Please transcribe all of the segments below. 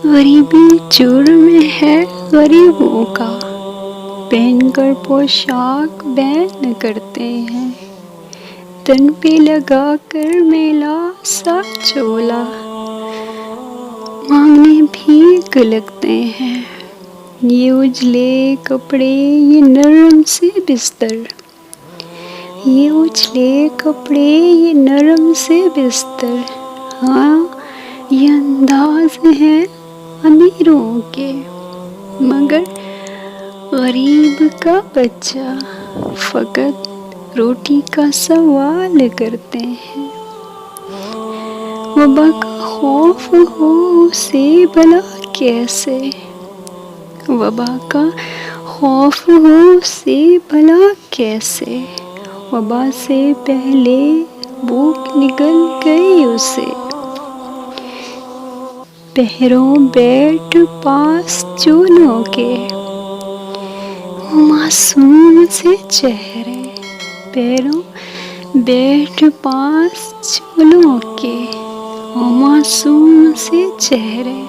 غریبی جرم ہے غریبوں کا، پہن کر پوشاک بین کرتے ہیں، تن پہ لگا کر میلا سا چولا، مانگنے بھیک لگتے ہیں۔ یہ اجلے کپڑے یہ نرم سے بستر، یہ اجلے کپڑے یہ نرم سے بستر، ہاں یہ انداز ہیں امیروں کے، مگر غریب کا بچہ فقط روٹی کا سوال کرتے ہیں۔ وبا کا خوف ہو اسے بھلا کیسے، وبا کا خوف ہو اسے بھلا کیسے، وبا سے پہلے بھوک نگل گئی اسے۔ پیروں بیٹھ پاس چولوں کے، وہ معصوم سے چہرے، پیروں بیٹھ پاس چولوں کے، وہ معصوم سے چہرے،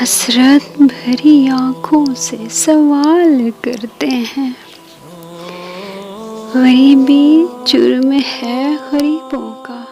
حسرت بھری آنکھوں سے سوال کرتے ہیں۔ غریبی جرم ہے غریبوں کا۔